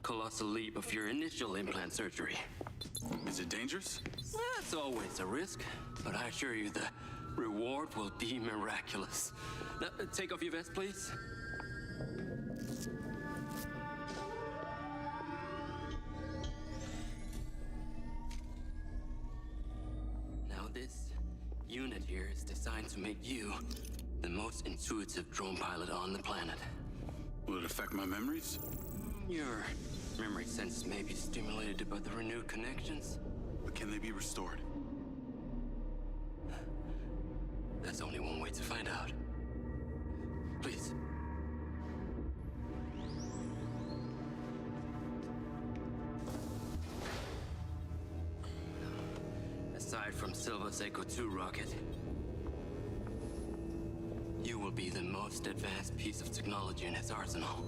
colossal leap of your initial implant surgery. Is it dangerous? That's always a risk, but I assure you the reward will be miraculous. Now, take off your vest, please. Now this unit here is designed to make you the most intuitive drone pilot on the planet. Will it affect my memories? Your memory sense may be stimulated by the renewed connections. But can they be restored? There's only one way to find out. Please. Aside from Silva's Echo 2 rocket, you will be the most advanced piece of technology in his arsenal.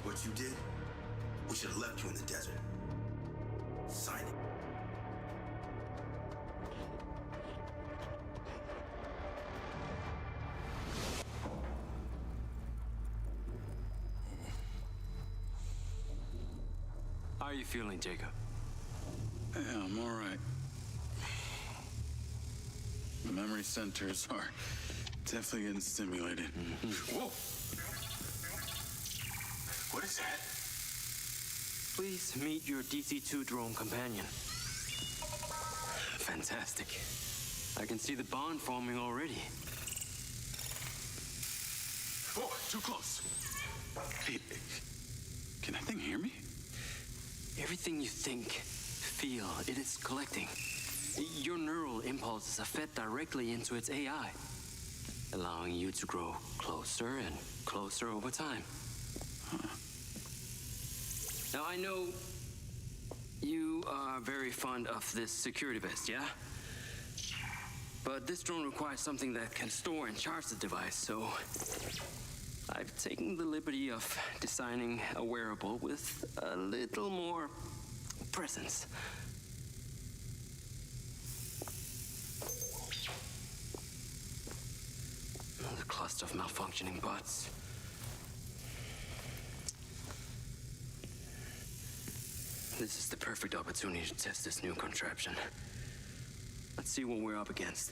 What you did, we should have left you in the desert. Sign it. How are you feeling, Jacob? Yeah, I'm all right. The memory centers are definitely getting stimulated. Whoa! What is that? Please meet your DC-2 drone companion. Fantastic. I can see the bond forming already. Whoa, too close. Hey, can that thing hear me? Everything you think, feel, it is collecting. Your neural impulses are fed directly into its AI, allowing you to grow closer and closer over time. Now, I know you are very fond of this security vest, yeah? But this drone requires something that can store and charge the device, so I've taken the liberty of designing a wearable with a little more presence. The cluster of malfunctioning bots. This is the perfect opportunity to test this new contraption. Let's see what we're up against.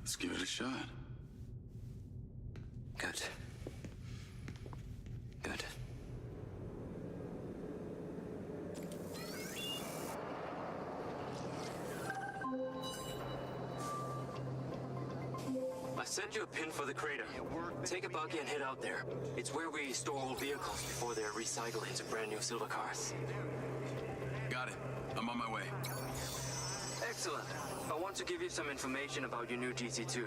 Let's give it a shot. Good. Good. I sent you a pin for the crater. Take a buggy and head out there. It's where we store old vehicles before they're recycled into brand new silver cars. Got it. I'm on my way. Excellent. I want to give you some information about your new GC2.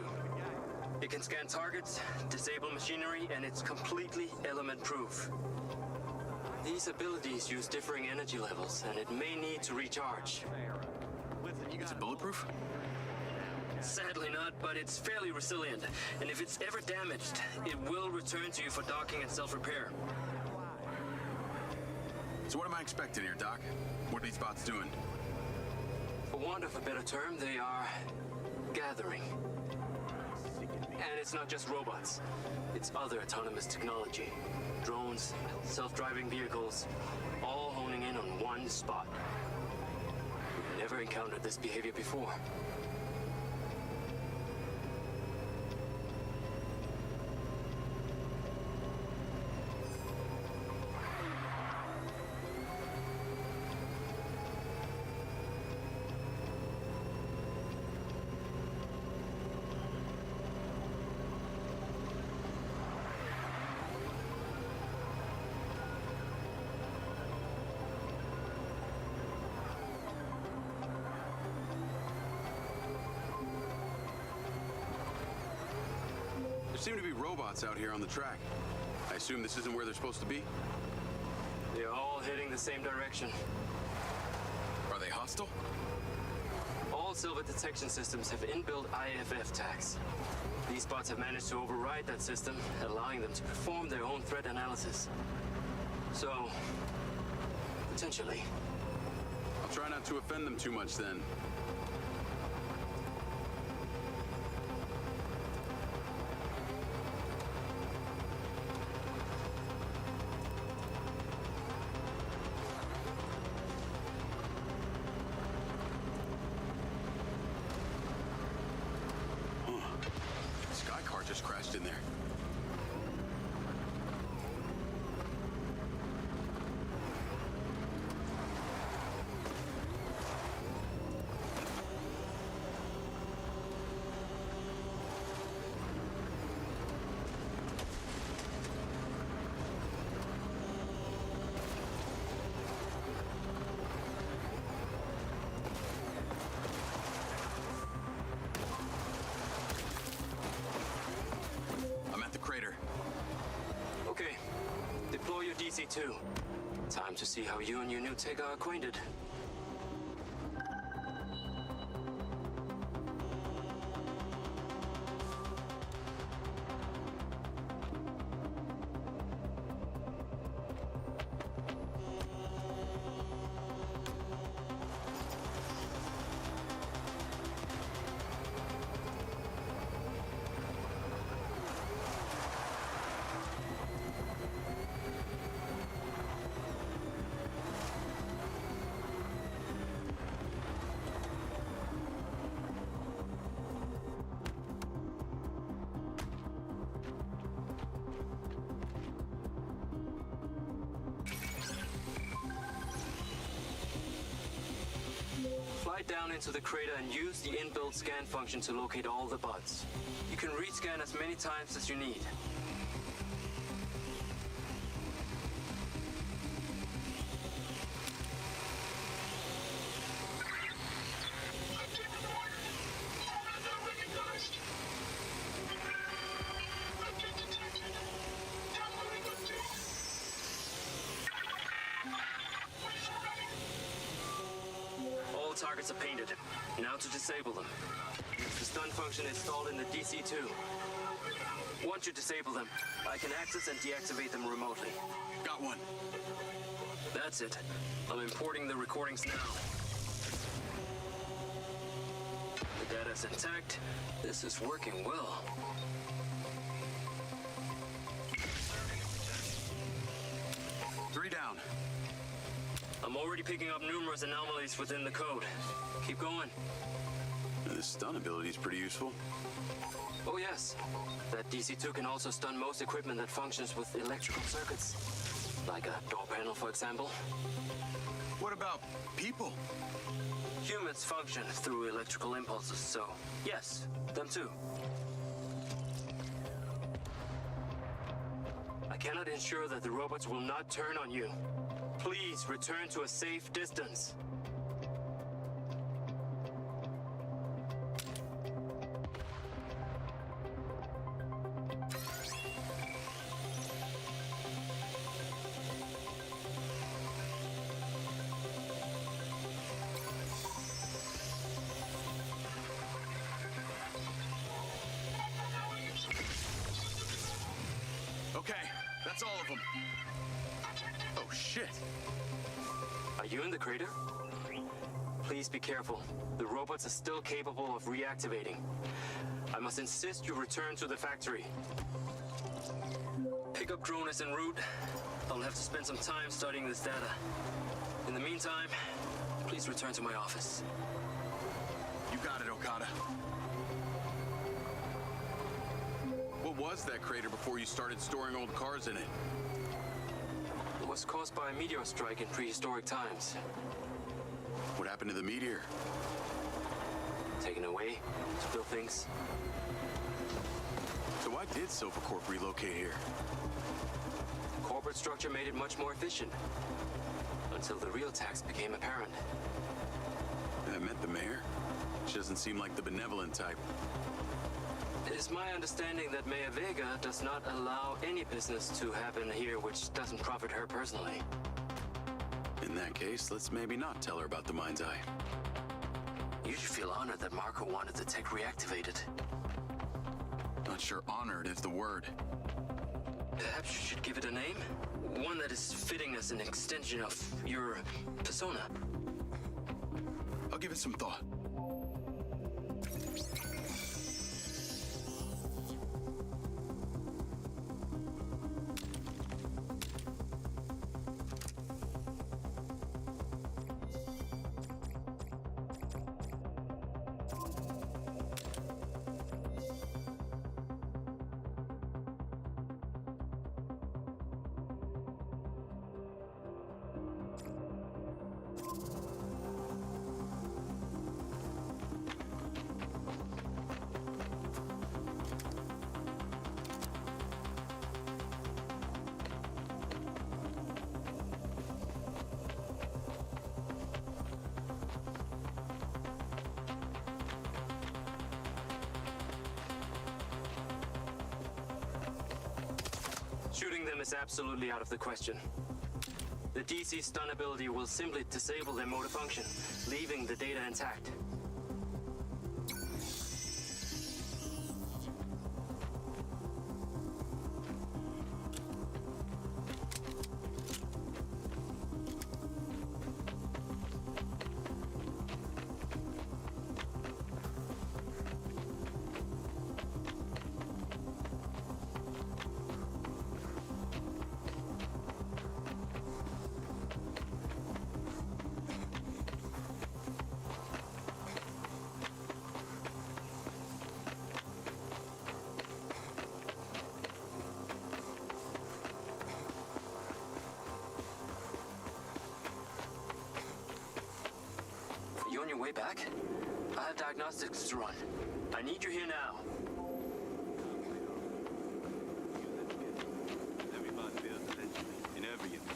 It can scan targets, disable machinery, and it's completely element-proof. These abilities use differing energy levels, and it may need to recharge. Is it bulletproof? Sadly not, but it's fairly resilient, and if it's ever damaged, it will return to you for docking and self-repair. So what am I expecting here, Doc? What are these bots doing? For want of a better term, they are gathering. And it's not just robots. It's other autonomous technology. Drones, self-driving vehicles, all honing in on one spot. We've never encountered this behavior before. There seem to be robots out here on the track. I assume this isn't where they're supposed to be? They're all heading the same direction. Are they hostile? All silver detection systems have inbuilt IFF tags. These bots have managed to override that system, allowing them to perform their own threat analysis. So, potentially, I'll try not to offend them too much then. Sky car just crashed in there. I'm at the crater. Okay, deploy your DC-2. Time to see how you and your new tech are acquainted. Fly down into the crater and use the inbuilt scan function to locate all the buds. You can rescan as many times as you need. All targets are painted. Now to disable them. The stun function installed in the DC-2. Once you disable them, I can access and deactivate them remotely. Got one. That's it. I'm importing the recordings now. The data's intact. This is working well. Three down. I'm already picking up numerous anomalies within the code. Keep going. This stun ability is pretty useful. Oh yes, that DC-2 can also stun most equipment that functions with electrical circuits. Like a door panel, for example. What about people? Humans function through electrical impulses, so yes, them too. I cannot ensure that the robots will not turn on you. Please return to a safe distance. Okay, that's all of them. Oh, shit. Are you in the crater? Please be careful. The robots are still capable of reactivating. I must insist you return to the factory. Pickup drone is en route. I'll have to spend some time studying this data. In the meantime, please return to my office. You got it, Okada. What was that crater before you started storing old cars in it? It was caused by a meteor strike in prehistoric times. What happened to the meteor? Taken away to build things. So why did Silvercorp relocate here? Corporate structure made it much more efficient. Until the real tax became apparent. I met the mayor. She doesn't seem like the benevolent type. It is my understanding that Mayor Vega does not allow any business to happen here which doesn't profit her personally. In that case, let's maybe not tell her about the MindsEye. You should feel honored that Marco wanted the tech reactivated. Not sure honored is the word. Perhaps you should give it a name? One that is fitting as an extension of your persona. I'll give it some thought. Shooting them is absolutely out of the question. The DC stun ability will simply disable their motor function, leaving the data intact. You on your way back? I have diagnostics to run. I need you here now. Everybody fails eventually, in every industry.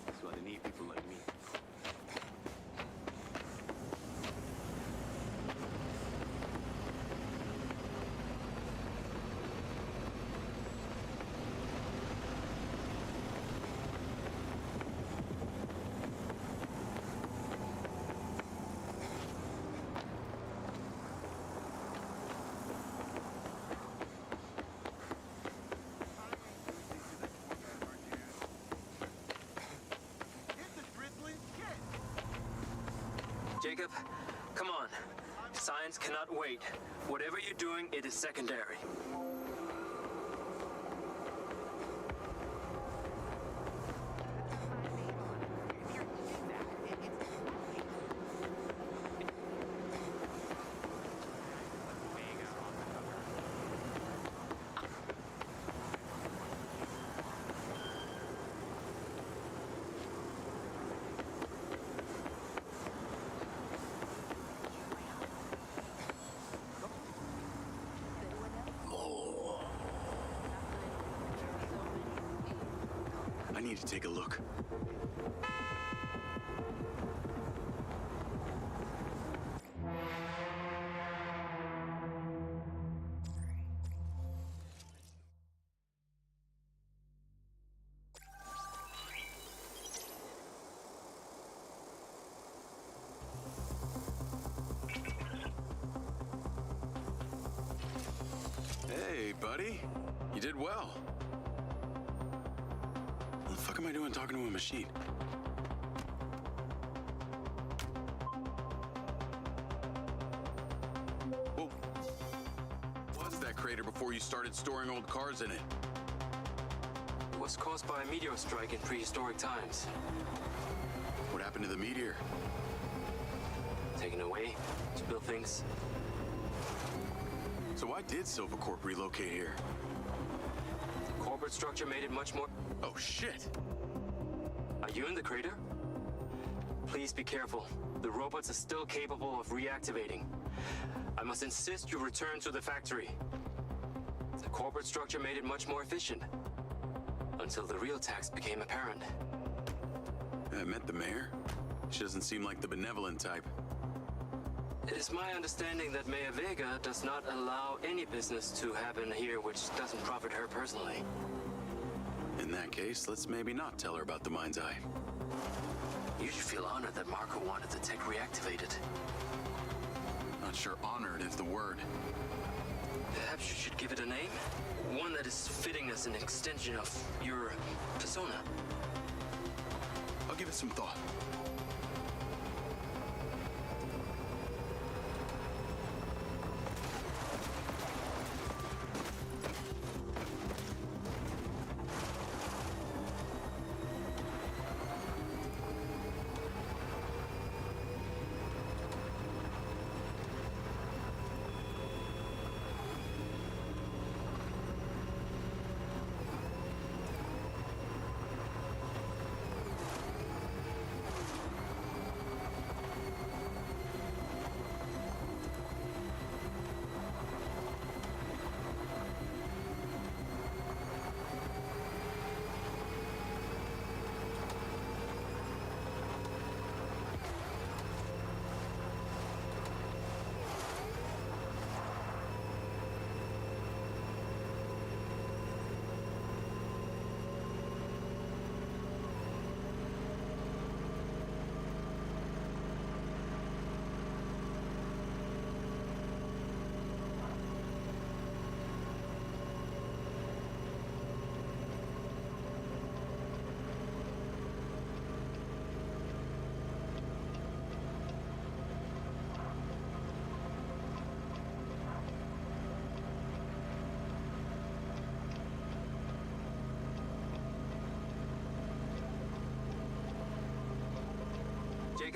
That's why they need people like me. Jacob, come on. Science cannot wait. Whatever you're doing, it is secondary. I need to take a look. Hey, buddy. You did well. What the fuck am I doing talking to a machine? Whoa. What was that crater before you started storing old cars in it? It was caused by a meteor strike in prehistoric times. What happened to the meteor? Taken away to build things. So why did Silvercorp relocate here? The corporate structure made it much more... Oh, shit. Are you in the crater? Please be careful. The robots are still capable of reactivating. I must insist you return to the factory. The corporate structure made it much more efficient. Until the real tax became apparent. I met the mayor. She doesn't seem like the benevolent type. It is my understanding that Mayor Vega does not allow any business to happen here which doesn't profit her personally. In that case, let's maybe not tell her about the MindsEye. You should feel honored that Marco wanted the tech reactivated. Not sure honored is the word. Perhaps you should give it a name? One that is fitting as an extension of your persona. I'll give it some thought.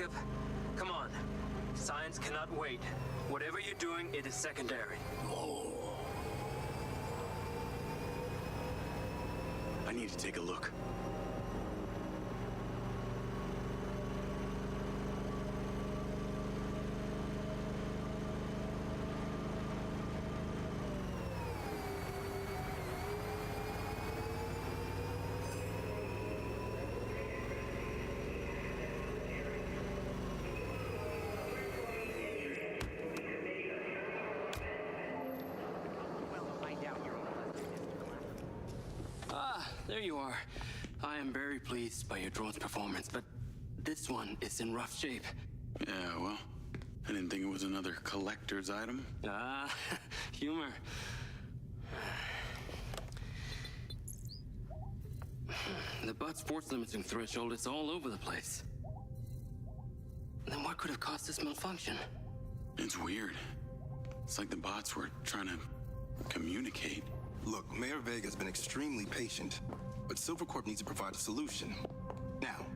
Jacob. Come on. Science cannot wait. Whatever you're doing, it is secondary. I need to take a look. There you are. I am very pleased by your drone's performance, but this one is in rough shape. Yeah, well, I didn't think it was another collector's item. Humor. The butt's force limiting threshold is all over the place. Then what could have caused this malfunction? It's weird. It's like the bots were trying to communicate. Look, Mayor Vega's been extremely patient, but Silvercorp needs to provide a solution. Now,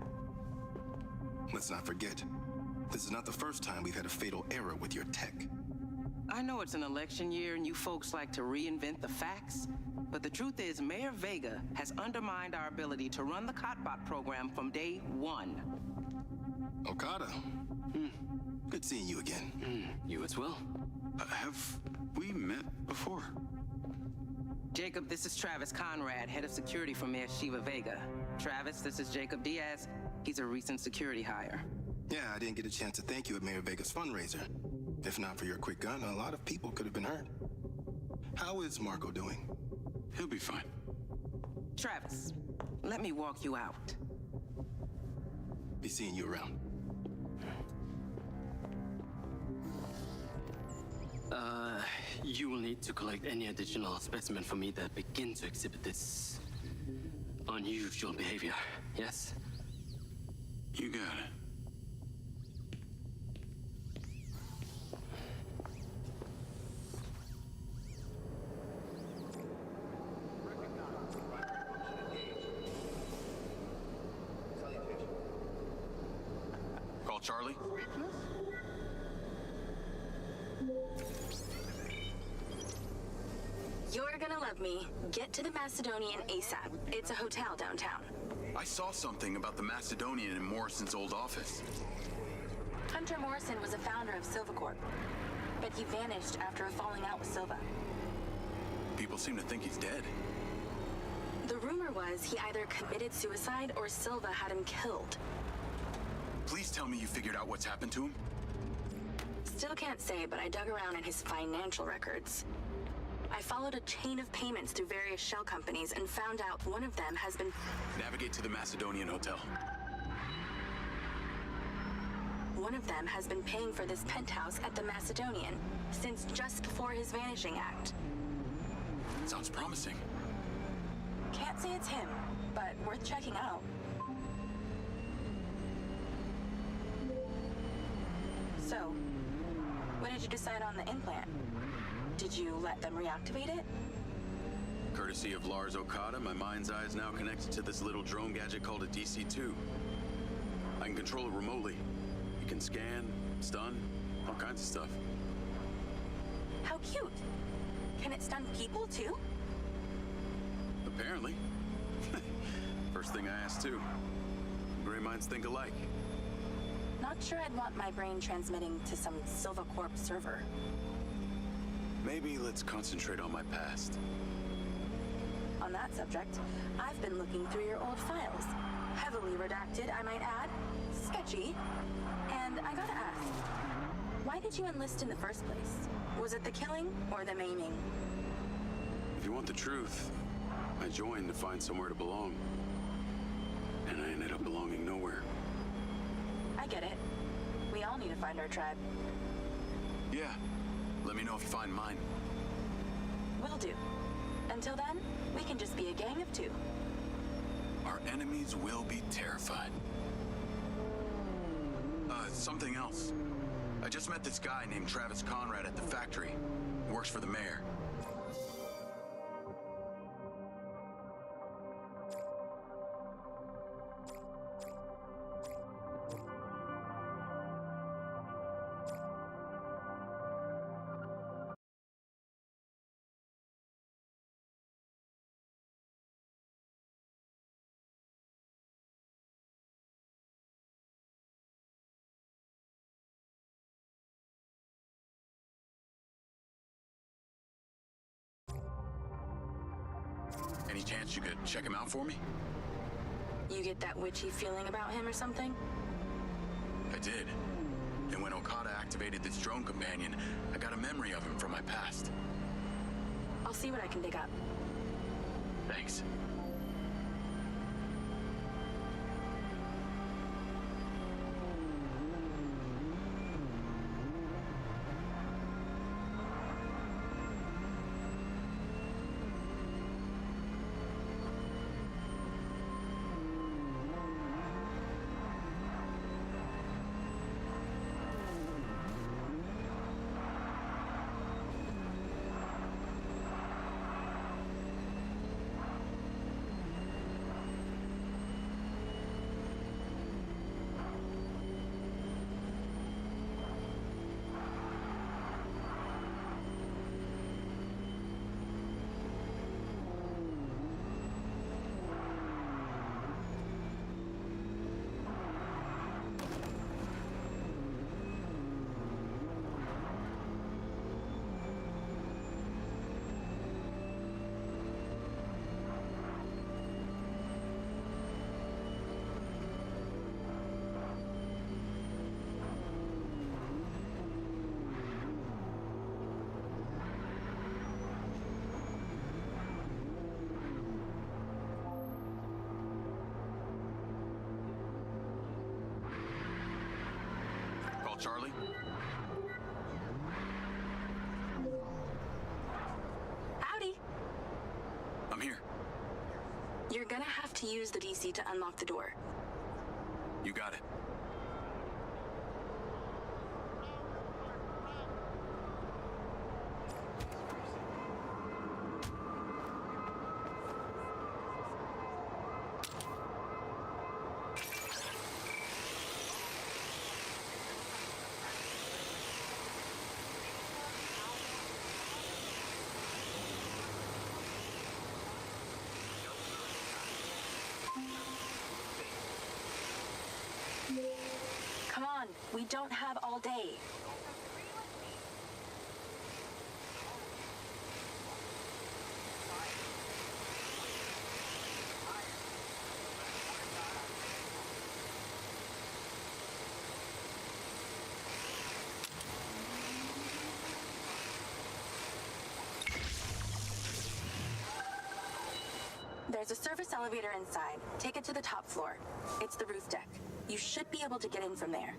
let's not forget, this is not the first time we've had a fatal error with your tech. I know it's an election year and you folks like to reinvent the facts, but the truth is Mayor Vega has undermined our ability to run the Cotbot program from day one. Okada. Good seeing you again. You as well. Have we met before? Jacob, this is Travis Conrad, head of security for Mayor Shiva Vega. Travis, this is Jacob Diaz. He's a recent security hire. Yeah, I didn't get a chance to thank you at Mayor Vega's fundraiser. If not for your quick gun, a lot of people could have been hurt. How is Marco doing? He'll be fine. Travis, let me walk you out. Be seeing you around. You will need to collect any additional specimen for me that begin to exhibit this unusual behavior, yes? You got it. Call Charlie? You're gonna love me. Get to the Macedonian ASAP. It's a hotel downtown. I saw something about the Macedonian in Morrison's old office. Hunter Morrison was a founder of Silvercorp, but he vanished after a falling out with Silva. People seem to think he's dead. The rumor was he either committed suicide or Silva had him killed. Please tell me you figured out what's happened to him. Still can't say, but I dug around in his financial records. I followed a chain of payments through various shell companies and found out one of them has been... Navigate to the Macedonian hotel. One of them has been paying for this penthouse at the Macedonian since just before his vanishing act. Sounds promising. Can't say it's him, but worth checking out. So, when did you decide on the implant? Did you let them reactivate it? Courtesy of Lars Okada, my mind's eye is now connected to this little drone gadget called a DC-2. I can control it remotely. You can scan, stun, all kinds of stuff. How cute. Can it stun people too? Apparently. First thing I asked too. Gray minds think alike. Not sure I'd want my brain transmitting to some Silvercorp server. Maybe let's concentrate on my past. On that subject, I've been looking through your old files. Heavily redacted, I might add. Sketchy. And I gotta ask, why did you enlist in the first place? Was it the killing or the maiming? If you want the truth, I joined to find somewhere to belong. And I ended up belonging nowhere. I get it. We all need to find our tribe. Yeah. Let me know if you find mine. Will do. Until then, we can just be a gang of two. Our enemies will be terrified. Something else. I just met this guy named Travis Conrad at the factory. He works for the mayor. Any chance you could check him out for me? You get that witchy feeling about him or something? I did. And when Okada activated this drone companion, I got a memory of him from my past. I'll see what I can dig up. Thanks. Charlie? Howdy. I'm here. You're gonna have to use the DC to unlock the door. You got it. Come on, we don't have all day. There's a service elevator inside. Take it to the top floor. It's the roof deck. You should be able to get in from there.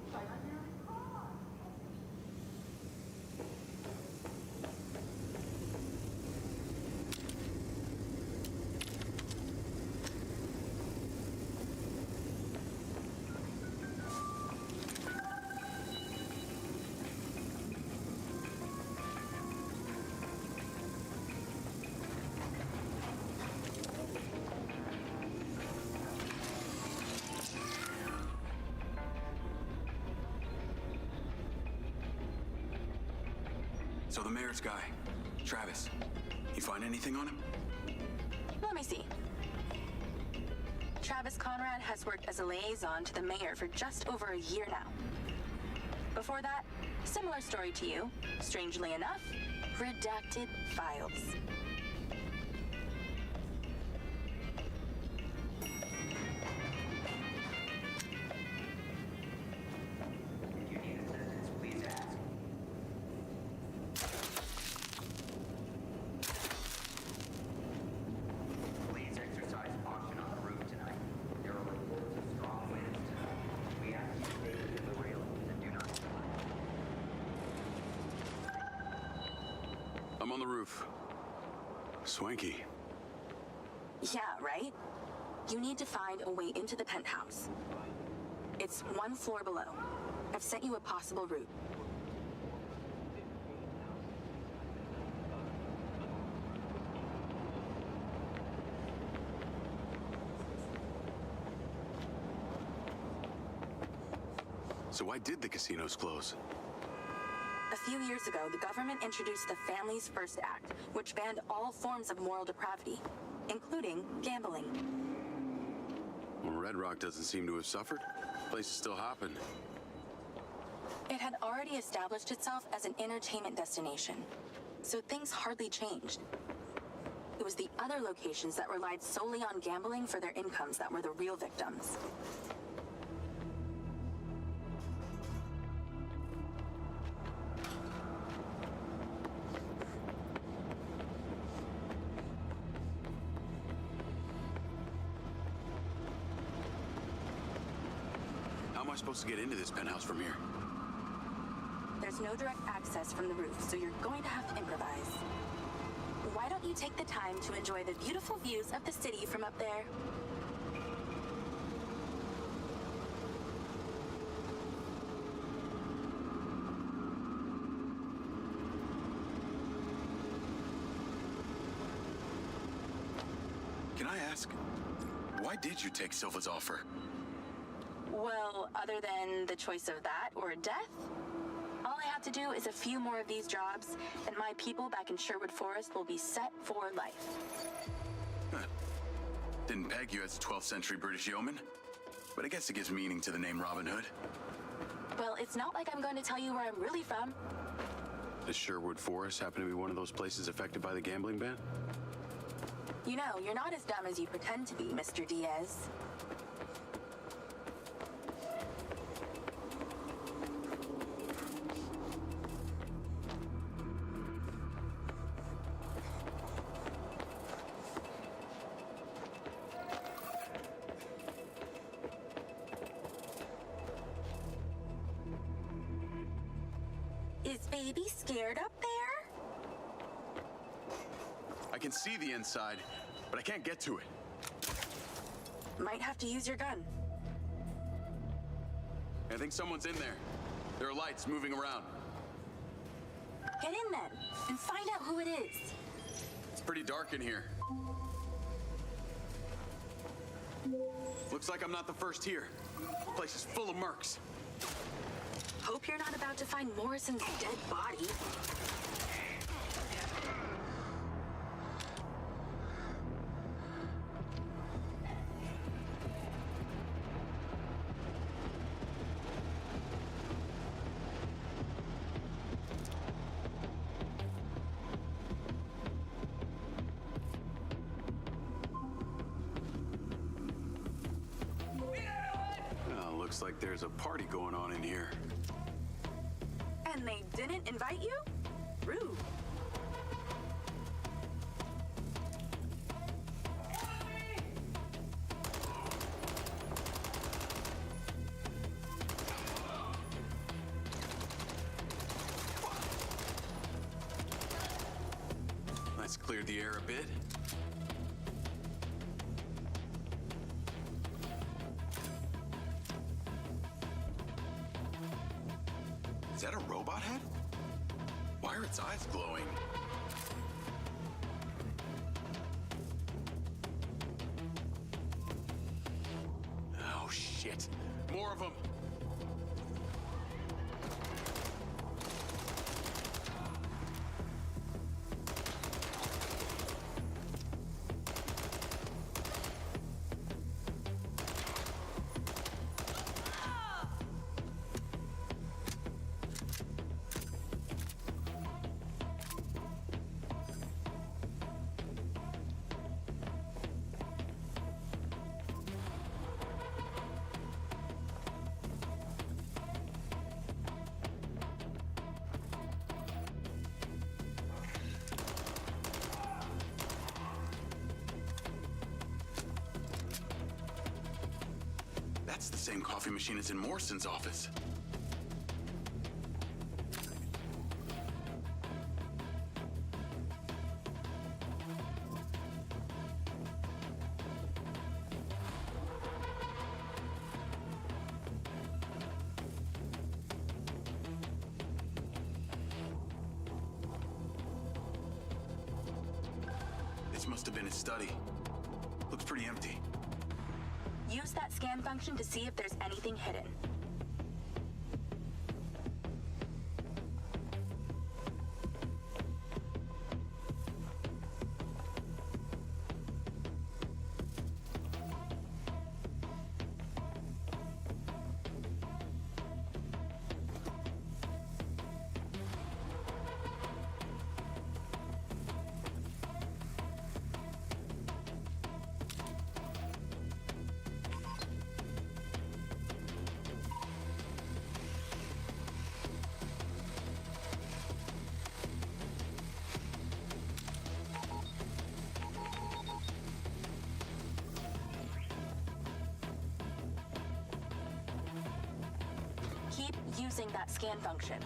So the mayor's guy, Travis, you find anything on him? Let me see. Travis Conrad has worked as a liaison to the mayor for just over a year now. Before that, similar story to you. Strangely enough, redacted files. I'm on the roof. Swanky. Yeah, right? You need to find a way into the penthouse. It's one floor below. I've sent you a possible route. So why did the casinos close? A few years ago, the government introduced the Families First Act, which banned all forms of moral depravity, including gambling. Well, Red Rock doesn't seem to have suffered. The place is still hopping. It had already established itself as an entertainment destination, so things hardly changed. It was the other locations that relied solely on gambling for their incomes that were the real victims. How am I supposed to get into this penthouse from here? There's no direct access from the roof, so you're going to have to improvise. Why don't you take the time to enjoy the beautiful views of the city from up there? Can I ask, why did you take Silva's offer? Well, other than the choice of that or death, all I have to do is a few more of these jobs, and my people back in Sherwood Forest will be set for life. Huh. Didn't peg you as a 12th century British yeoman, but I guess it gives meaning to the name Robin Hood. Well, it's not like I'm going to tell you where I'm really from. Does Sherwood Forest happen to be one of those places affected by the gambling ban? You know, you're not as dumb as you pretend to be, Mr. Diaz. Is baby scared up there? I can see the inside, but I can't get to it. Might have to use your gun. I think someone's in there. There are lights moving around. Get in then, and find out who it is. It's pretty dark in here. Looks like I'm not the first here. The place is full of mercs. Hope you're not about to find Morrison's dead body. Looks like there's a party going on in here. And they didn't invite you? Rude. Let's clear the air a bit. Is that a robot head? Why are its eyes glowing? Oh, shit. More of them. That's the same coffee machine as in Morrison's office. This must have been his study. Looks pretty empty. Use that scan function to see if there's anything hidden. using that scan function.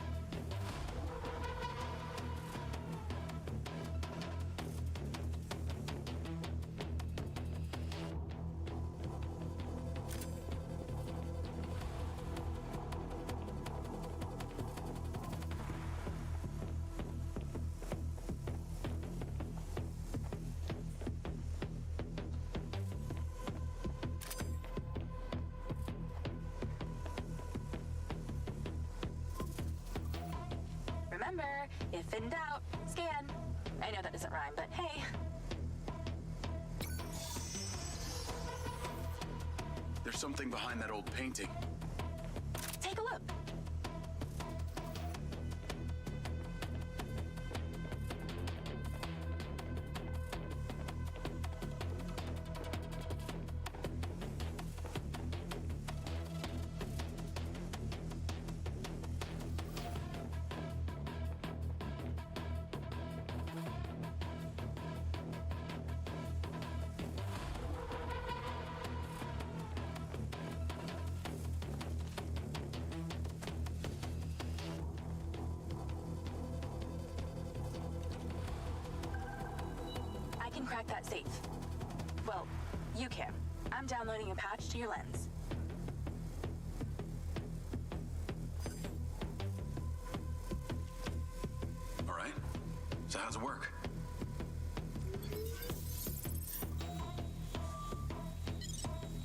Remember, if in doubt, scan. I know that doesn't rhyme, but hey. There's something behind that old painting. Take a look. I can crack that safe. Well, you can. I'm downloading a patch to your lens. All right. So how's it work?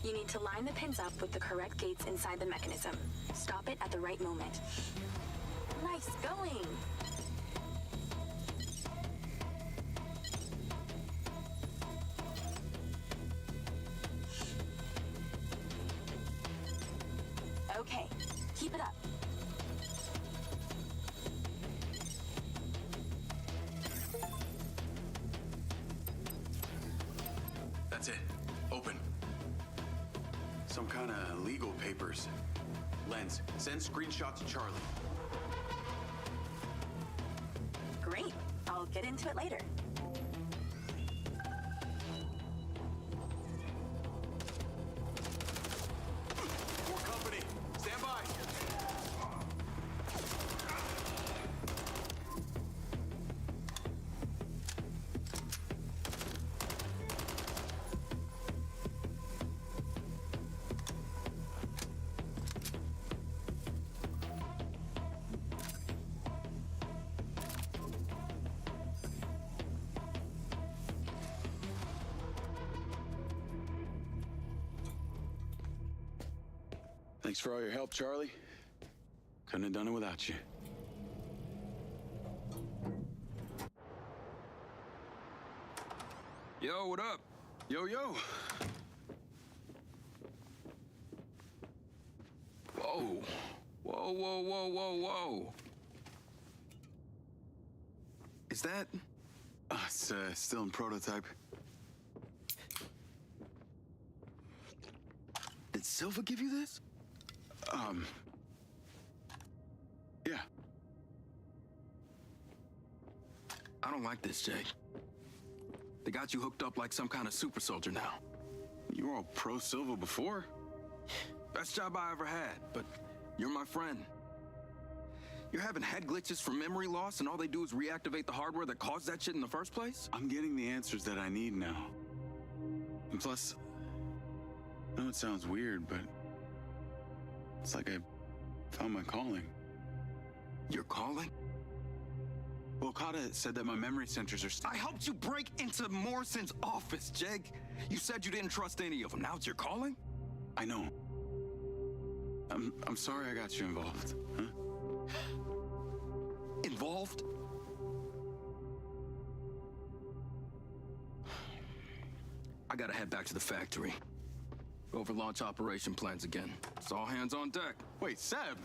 You need to line the pins up with the correct gates inside the mechanism. Stop it at the right moment. Nice going! Okay, keep it up. That's it. Open. Some kind of legal papers. Lens, send screenshot to Charlie. Great. I'll get into it later. More company. Stand by. Thanks for all your help, Charlie. Couldn't have done it without you. Yo, what up? Yo, yo. Whoa. Whoa, whoa, whoa, whoa, whoa. Is that... It's still in prototype. Did Silva give you this? Yeah. I don't like this, Jay. They got you hooked up like some kind of super soldier now. You were all pro Silva before. Best job I ever had, but you're my friend. You're having head glitches from memory loss, and all they do is reactivate the hardware that caused that shit in the first place? I'm getting the answers that I need now. And plus, I know it sounds weird, but it's like I found my calling. Your calling? Well, Okada said that my memory centers are I helped you break into Morrison's office, Jake. You said you didn't trust any of them. Now it's your calling? I know. I'm sorry I got you involved, huh? Involved? I gotta head back to the factory. Go over launch operation plans again. It's all hands on deck. Wait, Seb!